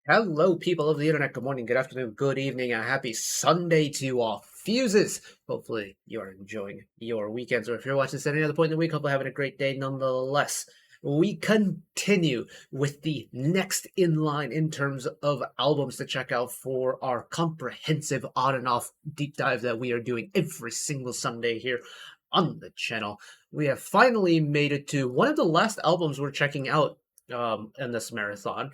Hello, people of the internet. Good morning, good afternoon, good evening, and happy Sunday to you all. Fuses! Hopefully, you are enjoying your weekends, or if you're watching this at any other point in the week, hopefully having a great day nonetheless. We continue with the next in line in terms of albums to check out for our comprehensive on and off deep dive that we are doing every single Sunday here on the channel. We have finally made it to one of the last albums we're checking out in this marathon.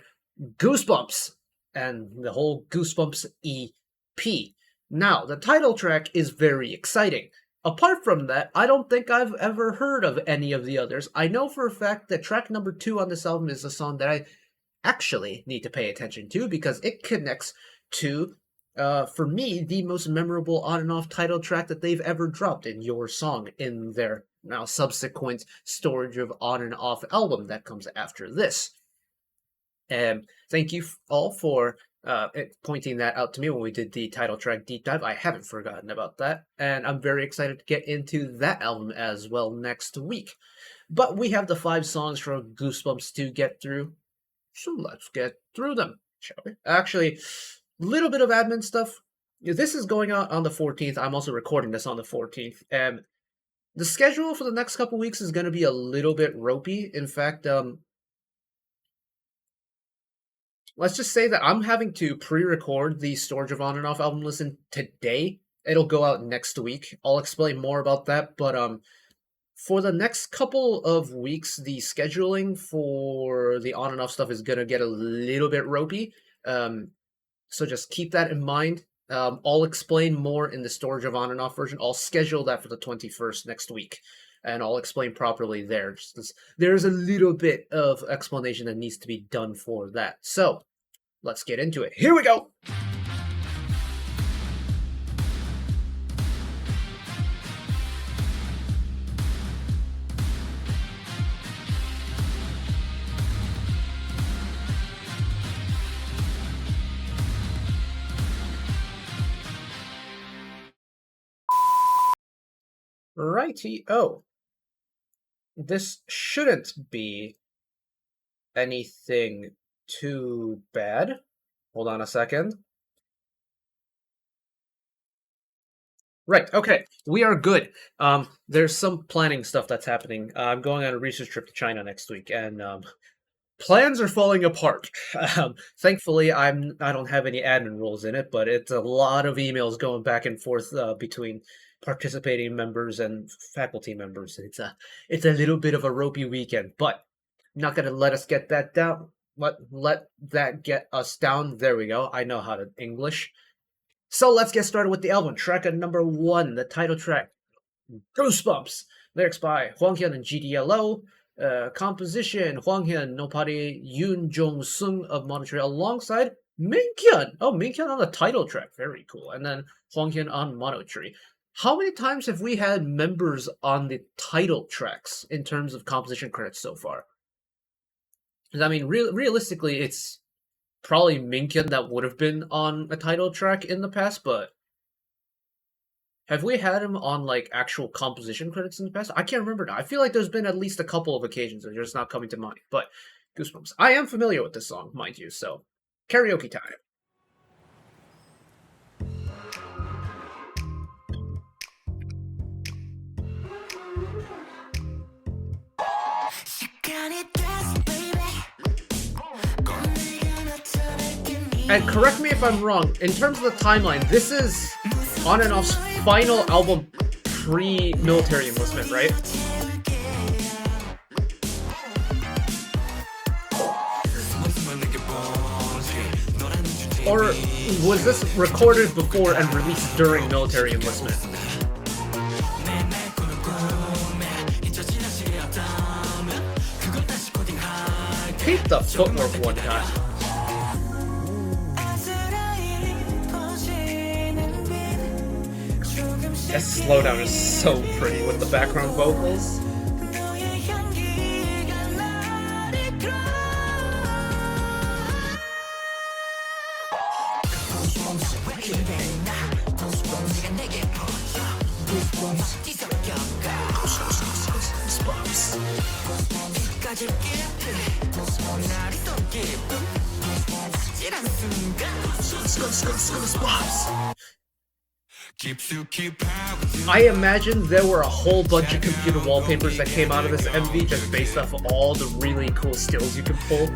Goosebumps and the whole Goosebumps EP. Now, the title track is very exciting. Apart from that, I don't think I've ever heard of any of the others. I know for a fact that track number 2 on this album is a song that I actually need to pay attention to because it connects to, for me, the most memorable on and off title track that they've ever dropped in Your Song in their now subsequent Storage of On and Off album that comes after this. Thank you all for pointing that out to me when we did the title track deep dive. I haven't forgotten about that, and I'm very excited to get into that album as well next week. But we have the 5 songs from Goosebumps to get through, so let's get through them, shall we? Actually, a little bit of admin stuff. This is going out on the 14th. I'm also recording this on the 14th, and the schedule for the next couple weeks is going to be a little bit ropey. In fact, let's just say that I'm having to pre-record the Storage of On and Off album listen today. It'll go out next week. I'll explain more about that, but for the next couple of weeks, the scheduling for the On and Off stuff is gonna get a little bit ropey. So just keep that in mind. I'll explain more in the Storage of On and Off version. I'll schedule that for the 21st next week, and I'll explain properly there. There's a little bit of explanation that needs to be done for that. So, let's get into it. Here we go! Righty-o. This shouldn't be anything too bad. Hold on a second. Right, okay, we are good. There's some planning stuff that's happening. I'm going on a research trip to China next week, and plans are falling apart. Thankfully, I don't have any admin roles in it, but it's a lot of emails going back and forth between participating members and faculty members. It's a little bit of a ropey weekend, but I'm not gonna let us get that down. Let that get us down. There we go. I know how to English. So let's get started with the album. Track number 1, the title track, Goosebumps. Lyrics by Hwang Hyun and GDLO. Composition, Hwang Hyun, Nobody, Yoon Jong-sung of Monetary, alongside Minkyun. Oh, Minkyun on the title track. Very cool. And then Hwang Hyun on Monetary. How many times have we had members on the title tracks in terms of composition credits so far? I mean, realistically, it's probably Minkyun that would have been on a title track in the past, but have we had him on, like, actual composition credits in the past? I can't remember now. I feel like there's been at least a couple of occasions that are just not coming to mind, but Goosebumps. I am familiar with this song, mind you, so karaoke time. And correct me if I'm wrong, in terms of the timeline, this is On and Off's final album pre-military enlistment, right? Or was this recorded before and released during military enlistment? Peep the footwork one time. That slowdown is so pretty with the background vocals. I imagine there were a whole bunch of computer wallpapers that came out of this MV just based off of all the really cool stills you can pull.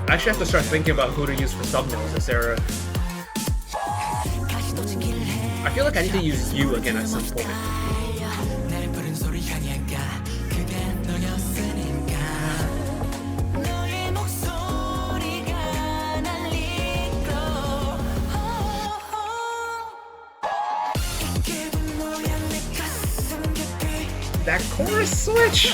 I actually have to start thinking about who to use for thumbnails this era. I feel like I need to use you again at some point. That chorus switch!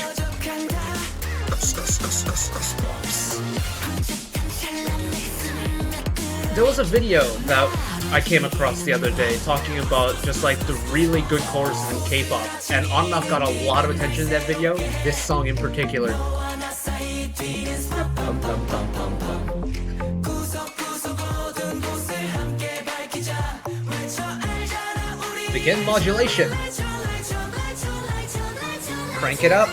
There was a video that I came across the other day talking about just like the really good choruses in K-pop, and ONF got a lot of attention in that video, this song in particular. Begin modulation. Crank it up.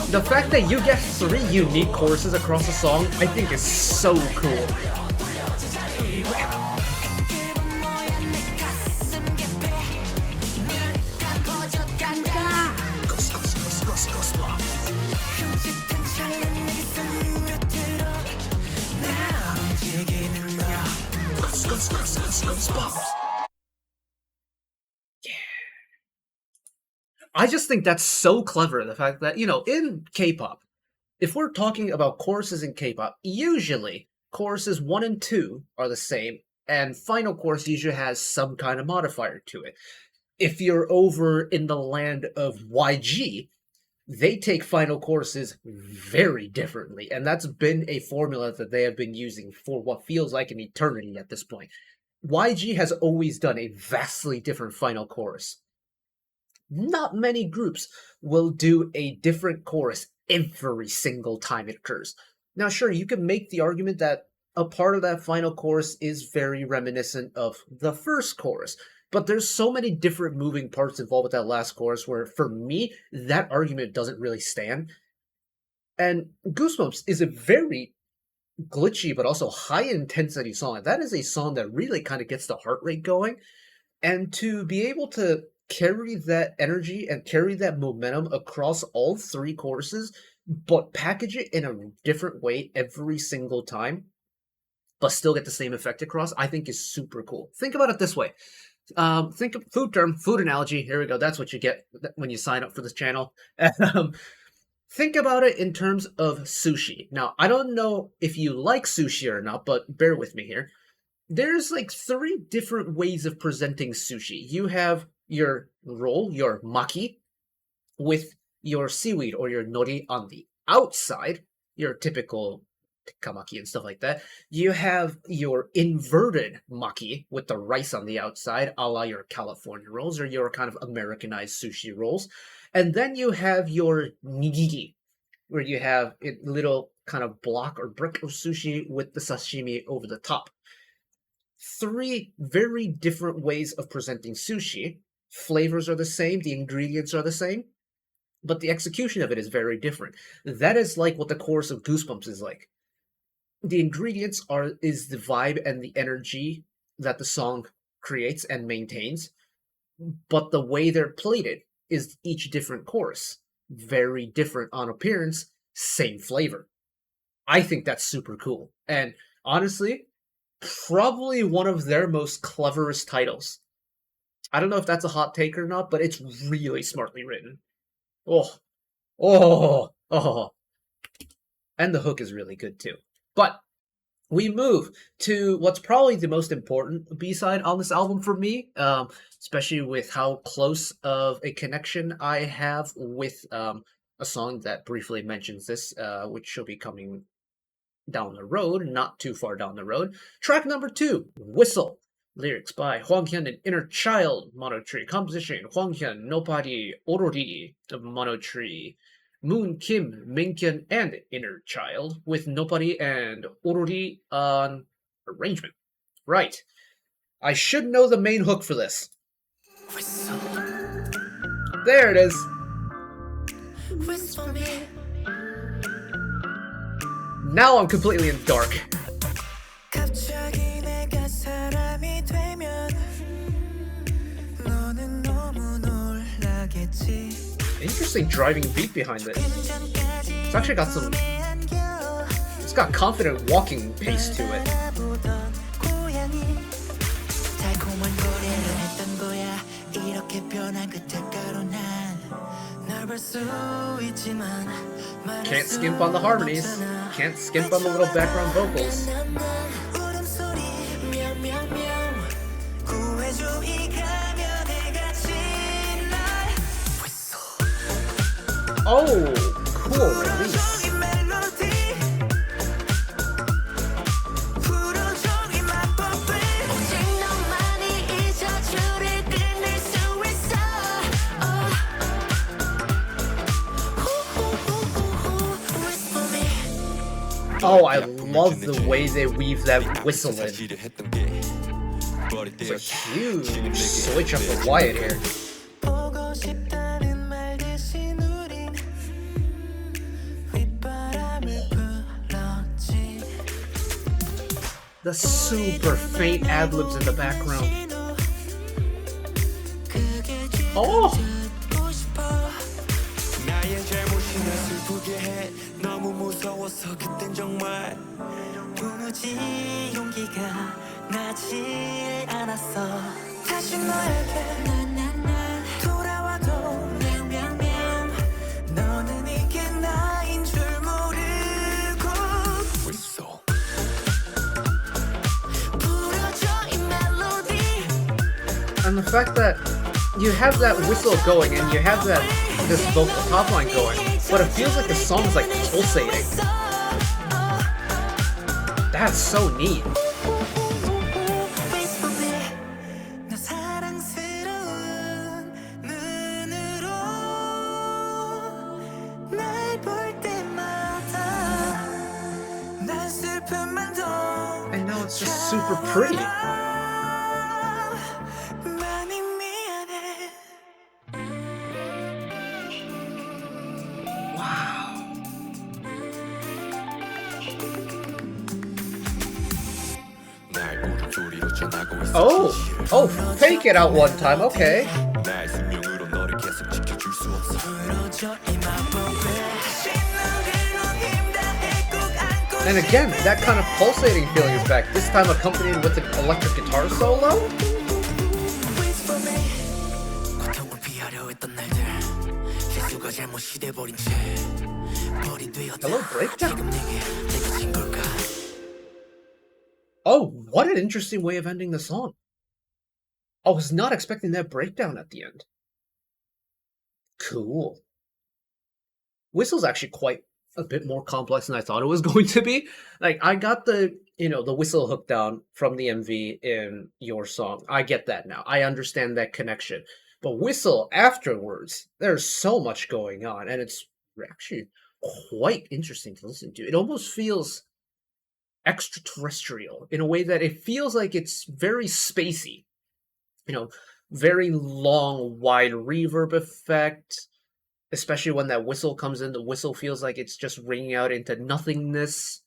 The fact that you get 3 unique choruses across a song, I think is so cool. I just think that's so clever, the fact that, you know, in K-pop, if we're talking about choruses in K-pop, usually choruses 1 and 2 are the same, and final chorus usually has some kind of modifier to it. If you're over in the land of YG, they take final choruses very differently, and that's been a formula that they have been using for what feels like an eternity at this point. YG has always done a vastly different final chorus. Not many groups will do a different chorus every single time it occurs. Now, sure, you can make the argument that a part of that final chorus is very reminiscent of the first chorus, but there's so many different moving parts involved with that last chorus where, for me, that argument doesn't really stand. And Goosebumps is a very glitchy but also high-intensity song. That is a song that really kind of gets the heart rate going. And to be able to carry that energy and carry that momentum across all 3 choruses, but package it in a different way every single time, but still get the same effect across, I think is super cool. Think about it this way. Think of food analogy. Here we go. That's what you get when you sign up for this channel. Think about it in terms of sushi. Now, I don't know if you like sushi or not, but bear with me here. There's like 3 different ways of presenting sushi. You have your roll, your maki, with your seaweed or your nori on the outside, your typical tikamaki and stuff like that. You have your inverted maki with the rice on the outside, a la your California rolls or your kind of Americanized sushi rolls. And then you have your nigiri, where you have a little kind of block or brick of sushi with the sashimi over the top. 3 very different ways of presenting sushi. Flavors are the same, the ingredients are the same, but the execution of it is very different. That is like what the chorus of Goosebumps is like. The ingredients is the vibe and the energy that the song creates and maintains, but the way they're plated is each different chorus. Very different on appearance, same flavor. I think that's super cool. And honestly, probably one of their most cleverest titles. I don't know if that's a hot take or not, but it's really smartly written. Oh. And the hook is really good too. But we move to what's probably the most important B-side on this album for me, especially with how close of a connection I have with a song that briefly mentions this, which should be coming down the road, not too far down the road. Track number 2, Whistle. Lyrics by Hwang Hyun and Inner Child, Mono Tree. Composition, Hwang Hyun, Nobody, Orori, the Mono Tree. Moon, Kim, Minkyun, and Inner Child, with Nobody and Orori on arrangement. Right. I should know the main hook for this. There it is. Now I'm completely in the dark. Interesting driving beat behind it. It's actually got some... It's got confident walking pace to it. Can't skimp on the harmonies. Can't skimp on the little background vocals. Oh, cool release. Oh, I love the way they weave that whistle in. It's a huge switch up for Wyatt here. The super faint ad-libs in the background. Oh! And the fact that you have that whistle going and you have this vocal top line going, but it feels like the song is like pulsating. That's so neat. And now it's just super pretty. Oh, fake it out one time, okay. And again, that kind of pulsating feeling is back, this time accompanied with an electric guitar solo. Hello, breakdown. Oh, what an interesting way of ending the song. I was not expecting that breakdown at the end. Cool. Whistle's actually quite a bit more complex than I thought it was going to be. Like, I got the whistle hook down from the MV in your song. I get that now. I understand that connection. But whistle afterwards, there's so much going on, and it's actually quite interesting to listen to. It almost feels extraterrestrial in a way that it feels like it's very spacey. Very long, wide reverb effect. Especially when that whistle comes in, the whistle feels like it's just ringing out into nothingness.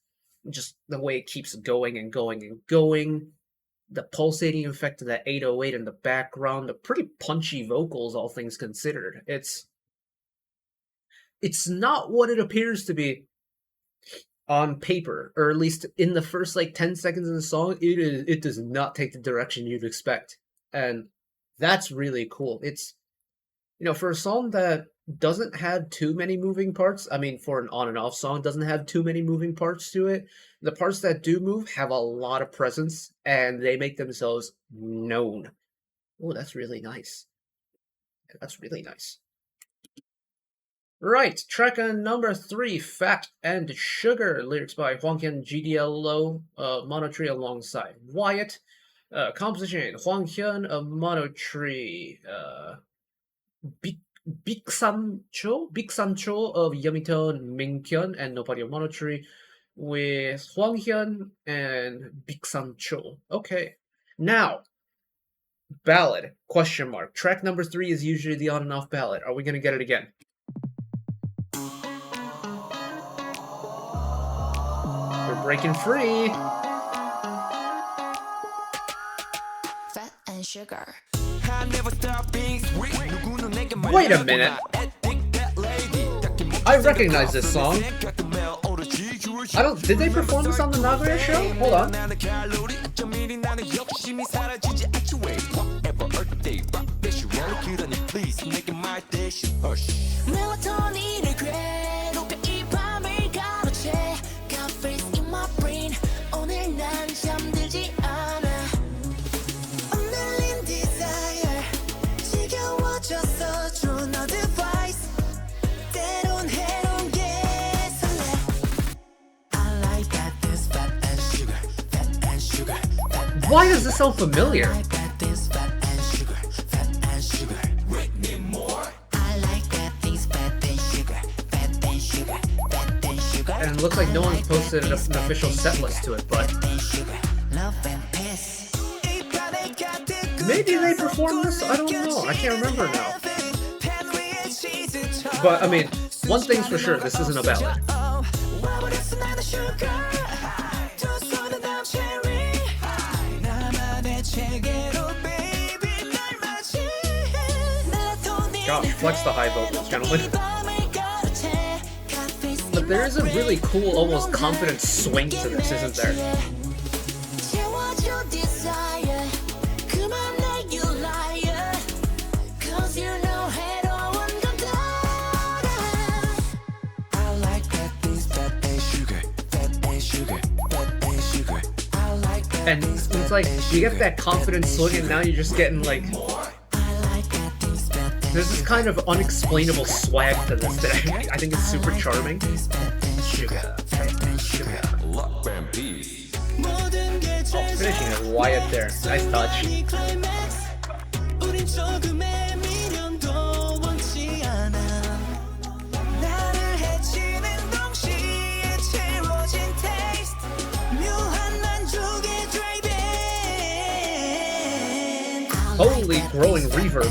Just the way it keeps going and going and going. The pulsating effect of that 808 in the background. The pretty punchy vocals, all things considered. It's not what it appears to be on paper, or at least in the first 10 seconds of the song. It does not take the direction you'd expect, and that's really cool. It's for a song that doesn't have too many moving parts. I mean, for an on and off song, doesn't have too many moving parts to it. The parts that do move have a lot of presence, and they make themselves known. Oh, that's really nice. That's really nice. Right, track number 3, Fat and Sugar, lyrics by Hwang Hyun, GDLO, Monotree alongside Wyatt. Composition, Hwang Hyun, Monotree. Big Samcho of Yamiton, Minghyun, and Nobody on Monotree with Hwanghyun and Big Samcho. Okay. Now, ballad, question mark. Track number 3 is usually the on and off ballad. Are we going to get it again? We're breaking free. Fat and sugar. Wait a minute. I recognize this song. Did they perform this on the Nagoya show? Hold on. Why does this sound familiar? And it looks like no one's posted an official set list to it, but maybe they performed this? I don't know. I can't remember now. But, I mean, one thing's for sure, this isn't a ballad. Gosh, flex the high vocals, gentlemen. But there is a really cool, almost confident swing to this, isn't there? And it's like, you get that confident swing and now you're just getting like... There's this kind of unexplainable swag to this that I think is super charming. Sugar, sugar. Oh, finishing it Wyatt there. Nice touch. Holy growing reverb.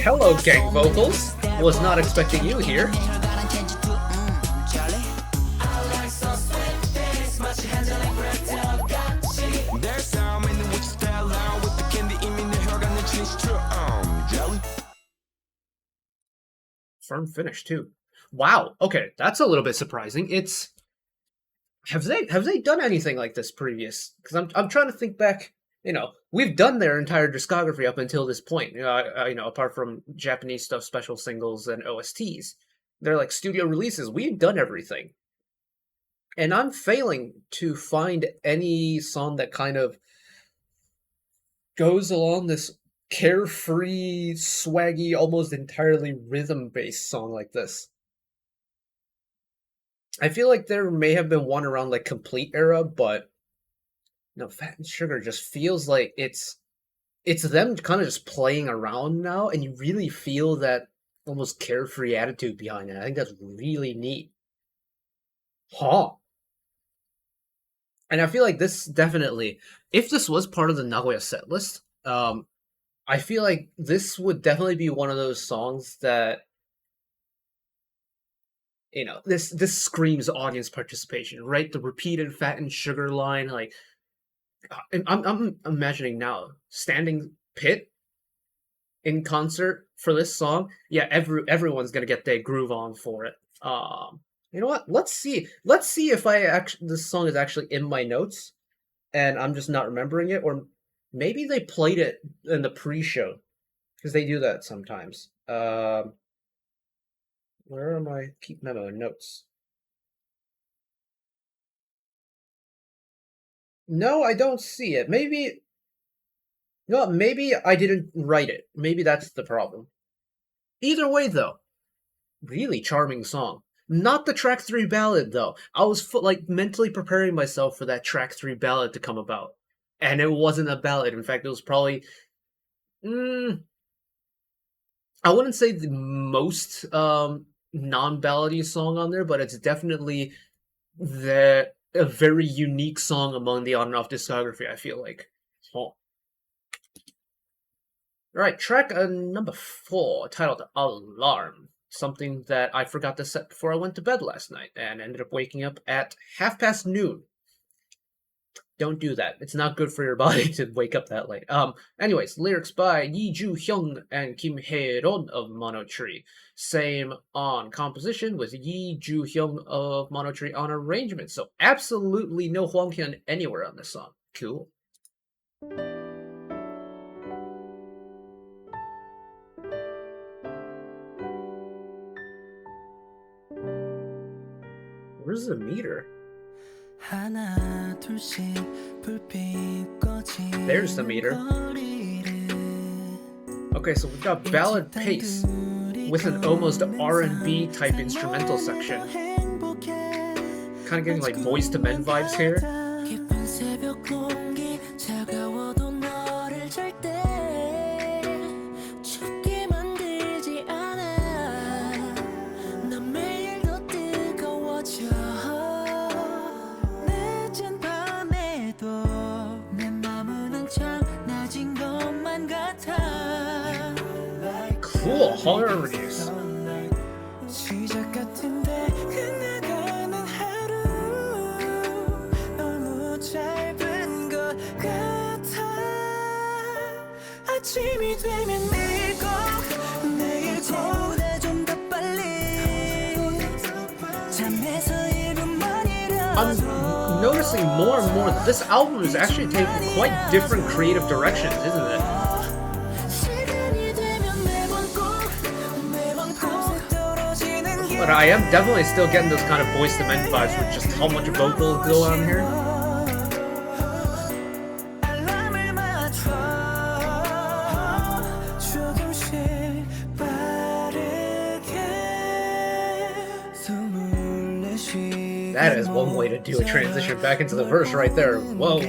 Hello, gang vocals. Was not expecting you here. Firm finish too. Wow. Okay, that's a little bit surprising. It's have they done anything like this previous? Because I'm trying to think back. You know, we've done their entire discography up until this point. You know, apart from Japanese stuff, special singles, and OSTs, they're like studio releases. We've done everything, and I'm failing to find any song that kind of goes along this carefree, swaggy, almost entirely rhythm-based song like this. I feel like there may have been one around like Complete Era, but no, Fat and Sugar just feels like it's them kind of just playing around now, and you really feel that almost carefree attitude behind it. I think that's really neat. Huh. And I feel like this definitely, if this was part of the Nagoya set list, I feel like this would definitely be one of those songs that, you know, this screams audience participation, right? The repeated Fat and Sugar line, like, I'm imagining now standing pit in concert for this song. Yeah, everyone's gonna get their groove on for it. You know what? Let's see if this song is actually in my notes, and I'm just not remembering it, or maybe they played it in the pre-show because they do that sometimes. Where are my keep memo notes? No, I don't see it. Maybe... No, maybe I didn't write it. Maybe that's the problem. Either way, though, really charming song. Not the track 3 ballad, though. I was like mentally preparing myself for that track 3 ballad to come about. And it wasn't a ballad. In fact, it was probably... I wouldn't say the most non-ballady song on there, but it's definitely a very unique song among the ONF discography, I feel like. So, alright, track number 4, titled Alarm. Something that I forgot to set before I went to bed last night, and ended up waking up at 12:30. Don't do that. It's not good for your body to wake up that late. Anyways, lyrics by Yi Ju-hyung and Kim Hae-ron of Mono Tree. Same on composition with Yi Ju-hyung of Mono Tree on arrangement. So absolutely no Hwang Hyun anywhere on this song. Cool. Where's the meter? There's the meter. Okay, so we've got ballad pace with an almost R&B type instrumental section. Kind of getting like Boyz II Men vibes here. Cool harmonies. I'm noticing more and more that this album is actually taking quite different creative directions, isn't it? But I am definitely still getting those kind of Boyz II Men vibes with just how much vocal go on here. That is one way to do a transition back into the verse right there. Whoa.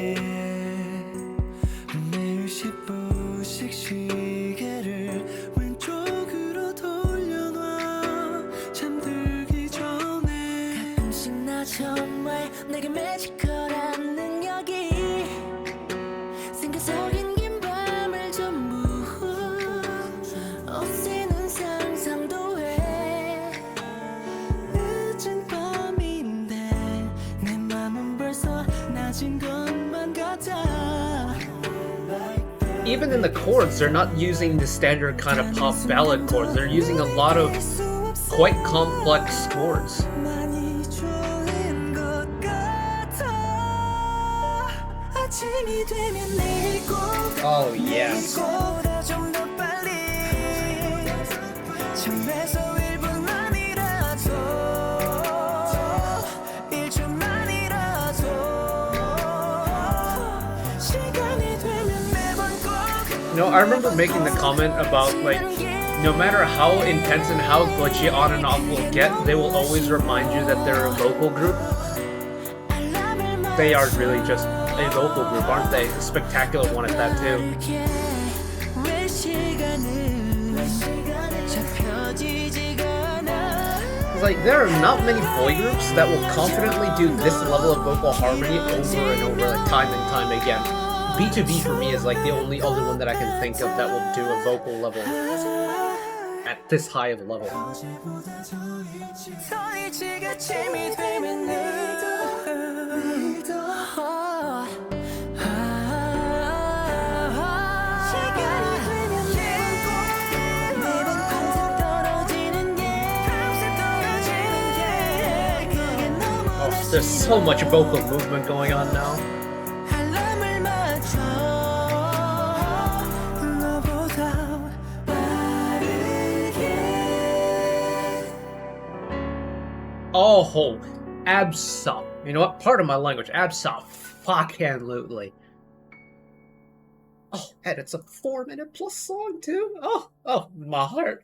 Even in the chords, they're not using the standard kind of pop ballad chords. They're using a lot of quite complex chords. Oh, yes. You know, I remember making the comment about, like, no matter how intense and how glitchy On and Off will get, they will always remind you that they're a vocal group. They are really just a vocal group, aren't they? A spectacular one at that, too. It's like, there are not many boy groups that will confidently do this level of vocal harmony over and over, like, time and time again. B2B for me is like the only other one that I can think of that will do a vocal level at this high of a level. Oh, there's so much vocal movement going on now. Oh, absolutely. You know what? Part of my language. Abso-fucking-lutely. Oh, and it's a 4-minute plus song too. Oh, my heart.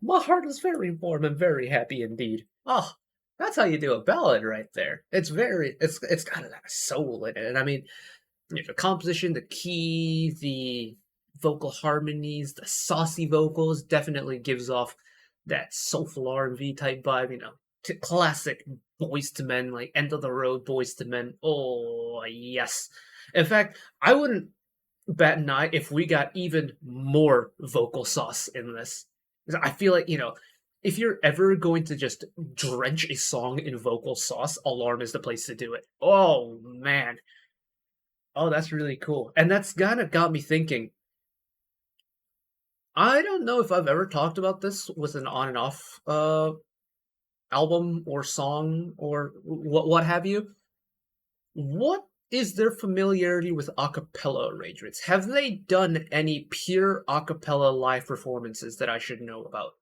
My heart is very warm and very happy indeed. Oh, that's how you do a ballad right there. It's got a lot of soul in it. And I mean, the composition, the key, the vocal harmonies, the saucy vocals definitely gives off that soulful R&B type vibe, classic Boys to Men, like end of the road Boys to Men. Oh, yes. In fact, I wouldn't bat an eye if we got even more vocal sauce in this. I feel like, if you're ever going to just drench a song in vocal sauce, Alarm is the place to do it. Oh, man. Oh, that's really cool. And that's kind of got me thinking. I don't know if I've ever talked about this with an on and off album or song or what have you. What is their familiarity with a cappella arrangements? Have they done any pure a cappella live performances that I should know about?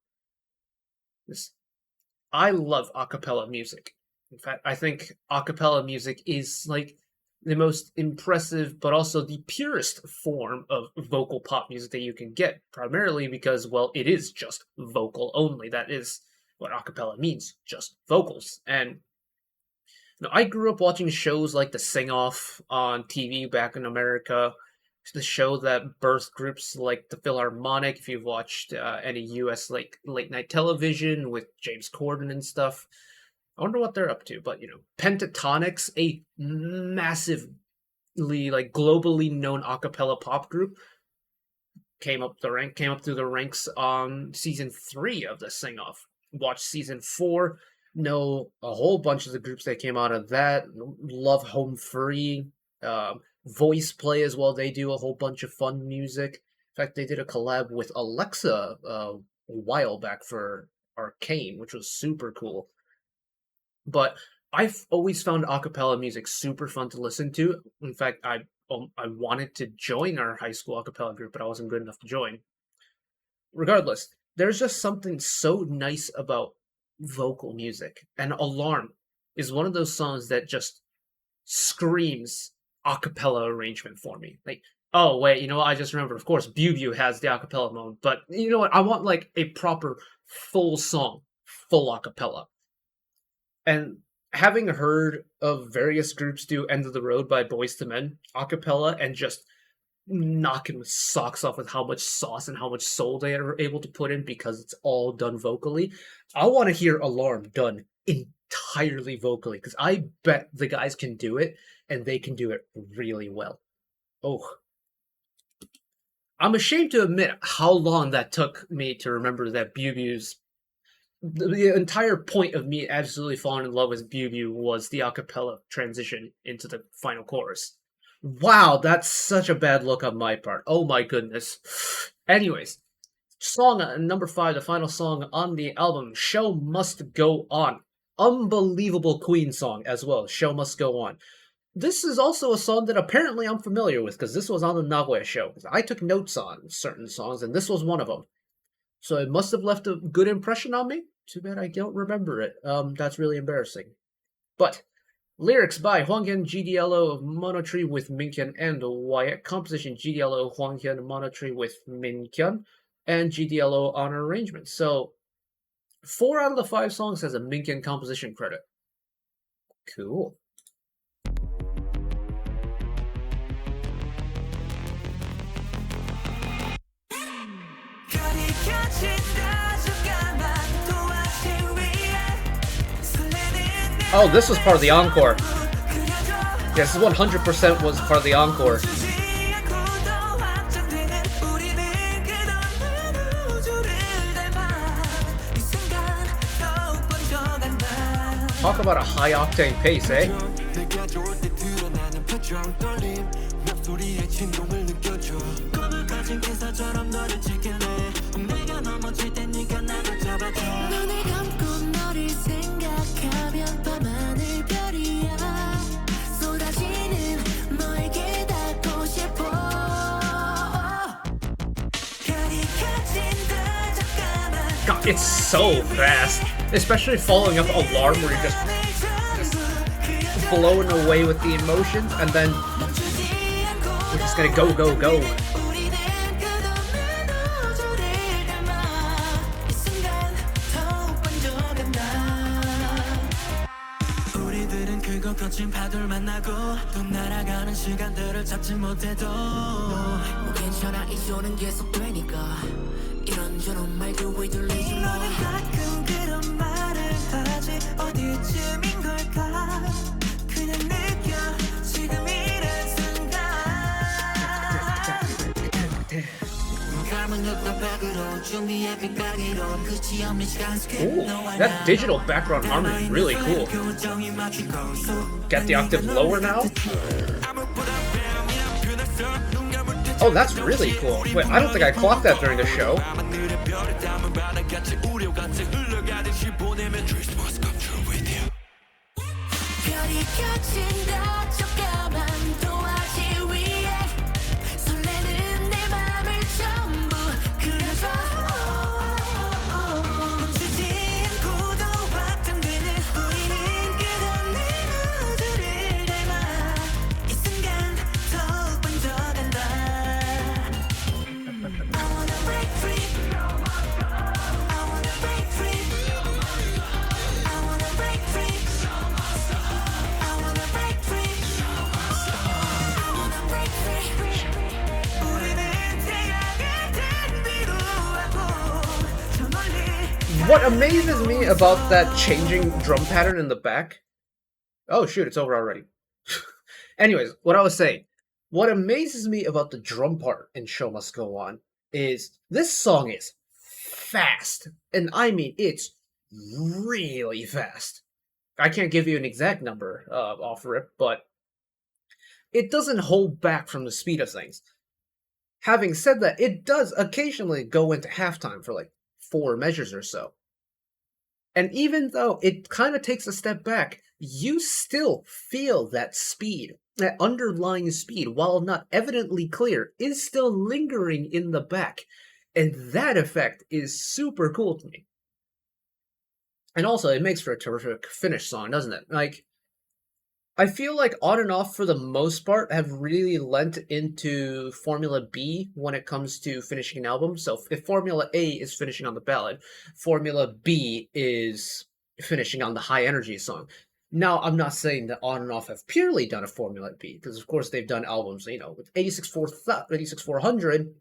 I love a cappella music. In fact, I think a cappella music is like the most impressive, but also the purest form of vocal pop music that you can get, primarily because, well, it is just vocal only. That is what a cappella means, just vocals. And I grew up watching shows like The Sing Off on TV back in America, the show that birthed groups like the Philharmonic, if you've watched any US like late night television with James Corden and stuff. I wonder what they're up to, but Pentatonix, a massively like globally known a cappella pop group, came up through the ranks on season 3 of The Sing Off. Watched season 4, know a whole bunch of the groups that came out of that. Love Home Free, Voice Play as well. They do a whole bunch of fun music. In fact, they did a collab with Alexa a while back for Arcane, which was super cool. But I've always found a cappella music super fun to listen to. In fact, I wanted to join our high school a cappella group, but I wasn't good enough to join. Regardless, there's just something so nice about vocal music. And Alarm is one of those songs that just screams a cappella arrangement for me. Like, oh, wait, you know what? I just remembered. Of course, Bew has the a cappella mode, but you know what? I want like a proper full song, full a cappella. And having heard of various groups do End of the Road by Boys to Men a cappella and just knocking the socks off with how much sauce and how much soul they are able to put in because it's all done vocally, I want to hear Alarm done entirely vocally because I bet the guys can do it and they can do it really well. Oh. I'm ashamed to admit how long that took me to remember that Bew's the entire point of me absolutely falling in love with Bew was the a cappella transition into the final chorus. Wow, that's such a bad look on my part. Oh my goodness. Anyways, song number 5, the final song on the album, Show Must Go On. Unbelievable Queen song as well, Show Must Go On. This is also a song that apparently I'm familiar with because this was on the Nagoya show. I took notes on certain songs and this was one of them. So it must have left a good impression on me. Too bad I don't remember it. That's really embarrassing. But lyrics by Hwanghyun, GDLO, Monotree with Minkyun and Wyatt. Composition GDLO, Hwanghyun, Monotree with Minkyun, and GDLO on arrangement. So 4 out of the 5 songs has a Minkyun composition credit. Cool. Oh, this was part of the encore. Yes, this 100% was part of the encore. Talk about a high-octane pace, eh? God, it's so fast. Especially following up Alarm where you're just blown away with the emotions, and then we're just gonna go, go, go. 거친 파도를 만나고 또 날아가는 시간들을 잡지 못해도 뭐 괜찮아 이 쇼는 계속되니까 이런저런 말도 왜 들리지 뭐 너는 가끔 그런 말을 하지 어디쯤인 걸까 그냥 느껴 지금 이런 순간 Ooh, that digital background harmony is really cool. Get the octave lower now? Oh, that's really cool. Wait, I don't think I clocked that during the show. What amazes me about that changing drum pattern in the back... Oh shoot, it's over already. Anyways, what I was saying. What amazes me about the drum part in Show Must Go On is this song is fast. And I mean, it's really fast. I can't give you an exact number off rip, but it doesn't hold back from the speed of things. Having said that, it does occasionally go into halftime for like 4 measures or so. And even though it kind of takes a step back, you still feel that speed, that underlying speed, while not evidently clear, is still lingering in the back. And that effect is super cool to me. And also, it makes for a terrific finish song, doesn't it? Like, I feel like On and Off, for the most part, have really lent into Formula B when it comes to finishing an album. So if Formula A is finishing on the ballad, Formula B is finishing on the high-energy song. Now, I'm not saying that On and Off have purely done a Formula B, because of course they've done albums, you know, with 86-400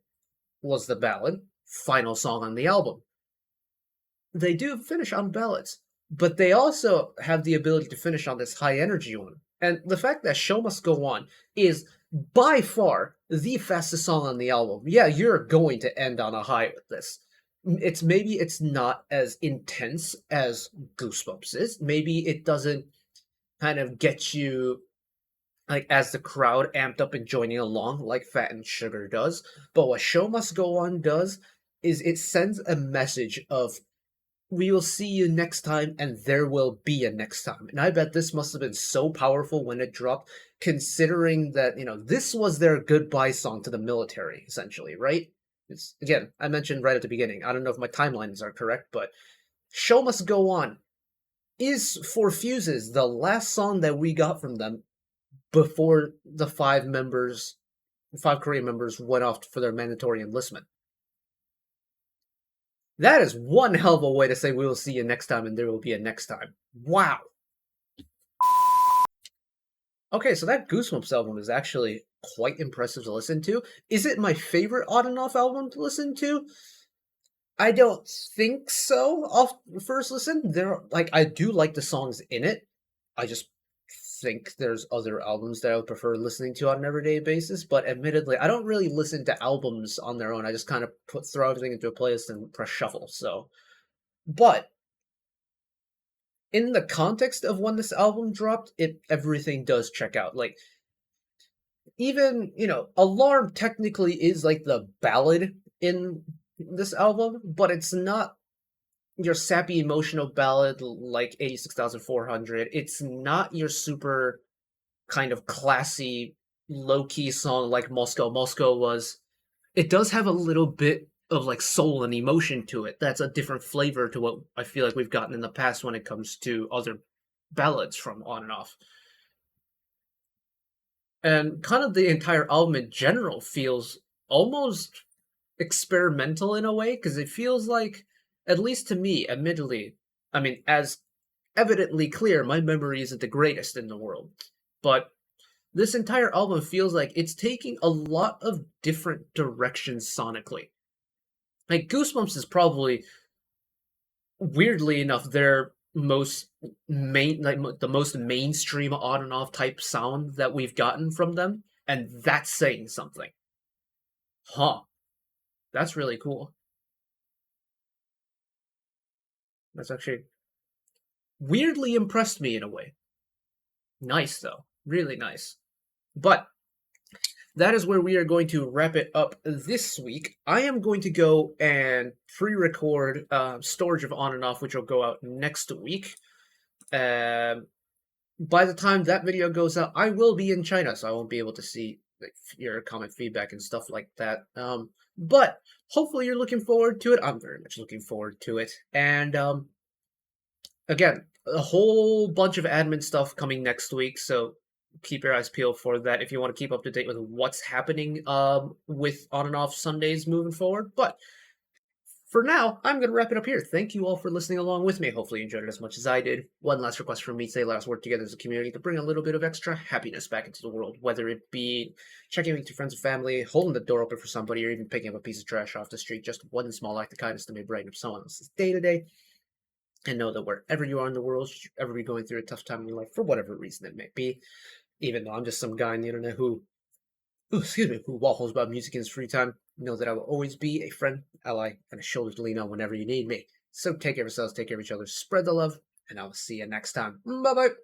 was the ballad, final song on the album. They do finish on ballads, but they also have the ability to finish on this high-energy one. And the fact that Show Must Go On is by far the fastest song on the album. Yeah, you're going to end on a high with this. Maybe it's not as intense as Goosebumps is. Maybe it doesn't kind of get you, like, as the crowd amped up and joining along like Fat and Sugar does. But what Show Must Go On does is it sends a message of, we will see you next time, and there will be a next time. And I bet this must have been so powerful when it dropped, considering that, you know, this was their goodbye song to the military, essentially, right? It's, again, I mentioned right at the beginning, I don't know if my timelines are correct, but Show Must Go On is, for Fuses, the last song that we got from them before the 5 Korean members went off for their mandatory enlistment. That is one hell of a way to say we will see you next time and there will be a next time. Wow. Okay, so that Goosebumps album is actually quite impressive to listen to. Is it my favorite On and Off album to listen to? I don't think so off first listen. I do like the songs in it. I just think there's other albums that I would prefer listening to on an everyday basis, but admittedly, I don't really listen to albums on their own. I just kind of throw everything into a playlist and press shuffle, so. But, in the context of when this album dropped, everything does check out. Like, even, you know, Alarm technically is like the ballad in this album, but it's not your sappy emotional ballad like 86,400. It's not your super kind of classy, low-key song like Moscow was. It does have a little bit of like soul and emotion to it. That's a different flavor to what I feel like we've gotten in the past when it comes to other ballads from On and Off. And kind of the entire album in general feels almost experimental in a way, because it feels like, at least to me, admittedly, I mean, as evidently clear, my memory isn't the greatest in the world, but this entire album feels like it's taking a lot of different directions sonically. Like, Goosebumps is probably, weirdly enough, their most the most mainstream on and off type sound that we've gotten from them, and that's saying something. Huh. That's really cool. That's actually weirdly impressed me in a way. Nice, though. Really nice. But that is where we are going to wrap it up this week. I am going to go and pre-record storage of On and Off, which will go out next week. By the time that video goes out, I will be in China, so I won't be able to see like, your comment feedback and stuff like that. But hopefully you're looking forward to it. I'm very much looking forward to it. And again, a whole bunch of admin stuff coming next week, so keep your eyes peeled for that if you want to keep up to date with what's happening with On and Off Sundays moving forward. But for now, I'm going to wrap it up here. Thank you all for listening along with me. Hopefully you enjoyed it as much as I did. One last request from me today. Let us work together as a community to bring a little bit of extra happiness back into the world, whether it be checking in with your friends and family, holding the door open for somebody, or even picking up a piece of trash off the street. Just one small act of kindness that may brighten up someone else's day-to-day. And know that wherever you are in the world, should you ever be going through a tough time in your life, for whatever reason it may be, even though I'm just some guy on the internet who waffles about music in his free time, know that I will always be a friend, ally, and a shoulder to lean on whenever you need me. So take care of yourselves, take care of each other, spread the love, and I will see you next time. Bye-bye!